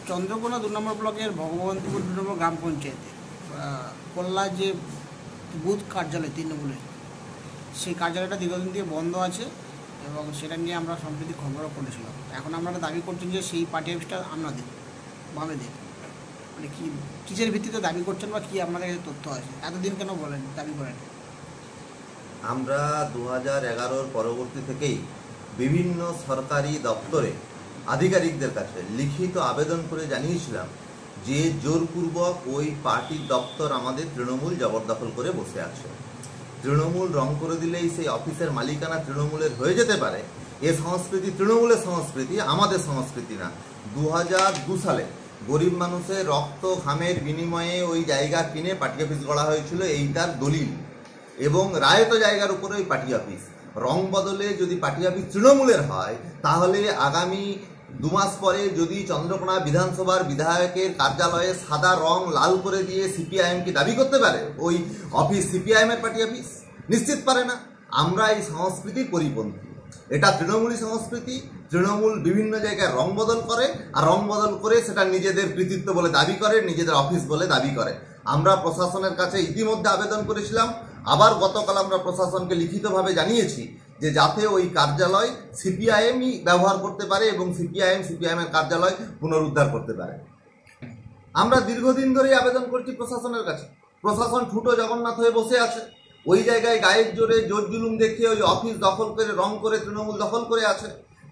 চন্দ্রকোনা 2 নম্বর ব্লকের ভগবন্তপুর 2 নম্বর গ্রাম পঞ্চায়েতে কল্লা যে বুথ কার্যালয় তৃণমূলের, সেই কার্যালয়টা দীর্ঘদিন থেকে বন্ধ আছে এবং সেটা নিয়ে আমরা সম্প্রতি খবরও করেছিলাম। এখন আপনারা দাবি করছেন যে সেই পার্টি অফিসটা আপনাদের বামেদের, মানে কি কিসের ভিত্তিতে দাবি করছেন বা কি আপনাদের কাছে তথ্য আছে? এতদিন কেন বলেন দাবি করেন? আমরা 2011 পরবর্তী থেকেই বিভিন্ন সরকারি দপ্তরে আধিকারিকদের কাছে লিখিত আবেদন করে জানিয়েছিলাম যে জোরপূর্বক ওই পার্টির দপ্তর আমাদের তৃণমূল জবরদখল করে বসে আছে। তৃণমূল রং করে দিলেই সেই অফিসের মালিকানা তৃণমূলের হয়ে যেতে পারে, এ সংস্কৃতি তৃণমূলের সংস্কৃতি, আমাদের সংস্কৃতি না। 2002 সালে গরিব মানুষের রক্ত ঘামের বিনিময়ে ওই জায়গা কিনে পার্টি অফিস গড়া হয়েছিল, এই তার দলিল, এবং রায়ত জায়গার উপরে ওই পার্টি অফিস। রং বদলে যদি পার্টি অফিস তৃণমূলের হয়, তাহলে আগামী 2 মাস পরে যদি চন্দ্রকোনা বিধানসভার বিধায়কের কার্যালয়ে সাদা রং লাল করে দিয়ে সিপিআইএম কি দাবি করতে পারে ওই অফিস সিপিআইএম এর পার্টি অফিস? নিশ্চিত পারে না। আমরা এই সংস্কৃতির পরিপন্থী, এটা তৃণমূলী সংস্কৃতি। তৃণমূল বিভিন্ন জায়গায় রং বদল করে, আর রং বদল করে সেটা নিজেদের কৃতিত্ব বলে দাবি করে, নিজেদের অফিস বলে দাবি করে। আমরা প্রশাসনের কাছে ইতিমধ্যে আবেদন করেছিলাম, আবার গতকাল আমরা প্রশাসনকে লিখিতভাবে জানিয়েছি যে যাতে ওই কার্যালয় সিপিআইএমই ব্যবহার করতে পারে এবং সিপিআইএম এর কার্যালয় পুনরুদ্ধার করতে পারে। আমরা দীর্ঘদিন ধরেই আবেদন করছি প্রশাসনের কাছে। প্রশাসন ঠুটো জগন্নাথ হয়ে বসে আছে, ওই জায়গায় গায়ের জোরে জোর জুলুম দেখিয়ে ওই অফিস দখল করে, রং করে তৃণমূল দখল করে আছে।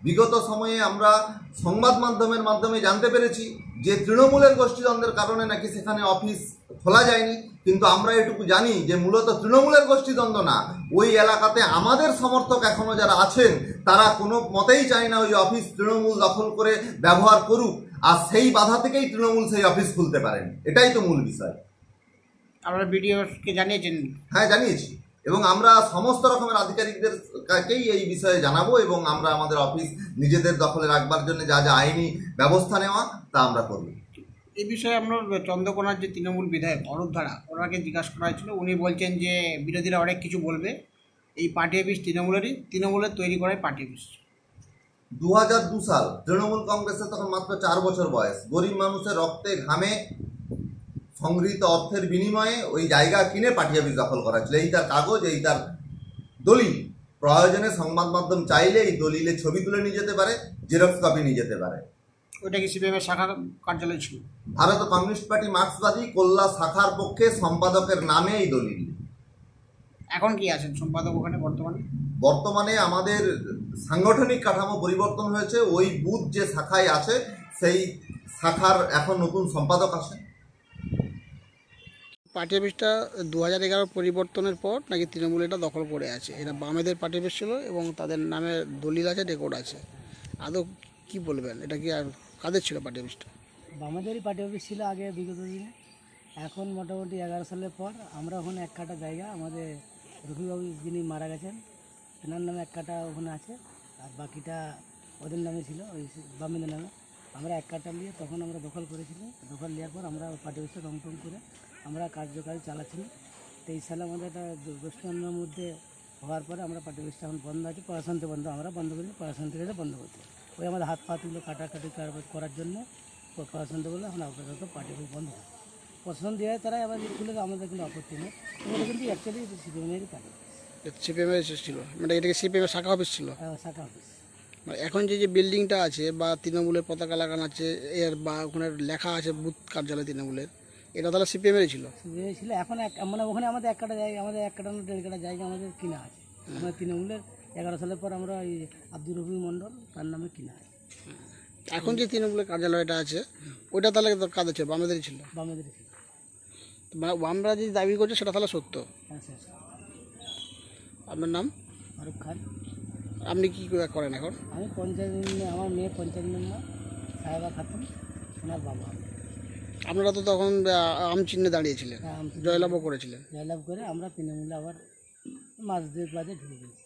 বিগত সময়ে আমরা সংবাদ মাধ্যমের মাধ্যমে জানতে পেরেছি যে তৃণমূলের গোষ্ঠীদ্বন্দ্বের কারণে নাকি সেখানে অফিস খোলা যায়নি, কিন্তু আমরা এটুকু জানি যে মূলত তৃণমূলের গোষ্ঠীদ্বন্দ্ব না, ওই এলাকাতে আমাদের সমর্থক এখনো যারা আছেন তারা কোনো মতেই চায় না ওই অফিস তৃণমূল দখল করে ব্যবহার করুক, আর সেই বাধা থেকেই তৃণমূল সেই অফিস খুলতে পারেন। এটাই তো মূল বিষয়। আপনারা বিডিওকে জানিয়েছেন? হ্যাঁ, জানিয়েছি, এবং আমরা সমস্ত রকমের আধিকারিকদের কাছেই এই বিষয়ে জানাবো, এবং আমরা আমাদের অফিস নিজেদের দখলে রাখবার জন্য যা যা আইনি ব্যবস্থা নেওয়া তা আমরা করব। এই বিষয়ে আপনার চন্দ্রকোনার যে তৃণমূল বিধায়ক অরূপ ধারা, ওনাকে জিজ্ঞাসা করা হয়েছিল। উনি বলছেন যে বিরোধীরা অনেক কিছু বলবে, এই পার্টি অফিস তৃণমূলের তৈরি করাই পার্টি অফিস। 2002 সাল, তৃণমূল কংগ্রেসের তখন মাত্র 4 বছর বয়স। গরিব মানুষের রক্তে ঘামে সংগৃহীত অর্থের বিনিময়ে ওই জায়গা কিনে পার্টি অফিস দখল করা ছিল। এই তার কাগজ, এই তার দলিল। প্রয়োজনে সংবাদ মাধ্যম চাইলে এই দলিলের ছবি তুলে নিয়ে যেতে পারে, জেরক্স কপি নিয়ে যেতে পারে। ওইটা কি সিপিএমের শাখা কার্যালয় ছিল? ভারত কমিউনিস্ট পার্টি মার্ক্সবাদী কল্লা শাখার পক্ষে সম্পাদকের নামে এই দলিল। এখন কি আছেন সম্পাদক ওখানে বর্তমানে আমাদের সাংগঠনিক কাঠামো পরিবর্তন হয়েছে। ওই বুথ যে শাখায় আছে সেই শাখার এখন নতুন সম্পাদক আছে। পার্টি অফিসটা 2011 পরিবর্তনের পর নাকি তৃণমূল এটা দখল করে আছে। এটা বামেদের পার্টি অফিস ছিল এবং তাদের নামে দলিল আছে, রেকর্ড আছে। আদৌ কি বলবেন, এটা কি আর কাদের ছিল পার্টি অফিসটা? বামেদেরই পার্টি অফিস ছিল আগে বিগত দিনে। এখন মোটামুটি 11 সালের পর আমরা ওখানে এক কাটা জায়গা, আমাদের রফিবাবু যিনি মারা গেছেন তেনার নামে এক কাটা ওখানে আছে, আর বাকিটা ওদের নামে ছিল, ওই বামেদের নামে। আমরা এক কাটা নিয়ে তখন আমরা দখল করেছিলাম। দখল নেওয়ার পর আমরা পার্টি অফিসে রং টং করে আমরা কার্যকারী চালাচ্ছিলাম। 23 সালে আমাদের একটা দুষ্টান্নের মধ্যে হওয়ার পরে আমরা পার্টি অফিসটা এখন বন্ধ আছে, পড়াশোনাতে বন্ধ, আমরা বন্ধ করি, পড়াশোনা থেকে বন্ধ করতে। ওই আমাদের হাত পাতগুলো কাটাকাটি করার জন্য পড়াশোনাতে বললে এখন আপাতত পার্টি অফিস বন্ধ হয়। প্রশাসন দিয়ে তারা আবার খুলে, আমাদের কিন্তু আপত্তি নেই। এটা কিন্তু অ্যাকচুয়ালি সিপিএমেরই পার্টি অফিস। সিপিএমের ছিল, মানে এটা সিপিএমের শাখা অফিস ছিল। শাখা অফিস। এখন যে বিল্ডিংটা আছে বা তৃণমূলের পতাকা লাগানো আছে এর বা ওখানে লেখা আছে বুথ কার্যালয় তৃণমূলের, এটা তাহলে সিপিএমেরই ছিল? সিপিএম ছিল। এখন মানে ওখানে আমাদের এক কাটা জায়গা, আমাদের এক কাটা 1.5 কাটা জায়গা আমাদের কিনা আছে। আমরা তৃণমূলের 11 সালের পর আমরা ওই আব্দুর রফি মণ্ডল তার নামে কিনা আছে। এখন যে তৃণমূলের কার্যালয়টা আছে ওইটা তাহলে কাদের ছিল? বামেদেরই ছিল? বামেদেরই ছিল। আমরা যে দাবি করছি সেটা তাহলে সত্য? হ্যাঁ স্যার। আপনার নাম? ফারুক খান। আপনি কি করেন এখন? আমি পঞ্চায়েত, আমার মেয়ে পঞ্চায়েত মেম্বার সাহেবা খাতুন, ওনার বাবা। আপনারা তো তখন আম চিহ্নে দাঁড়িয়েছিলেন, জয়লাভও করেছিলেন। জয়লাভ করে আমরা তৃণমূলে আবার মাস 2 বাদে ঢুকে গেছি।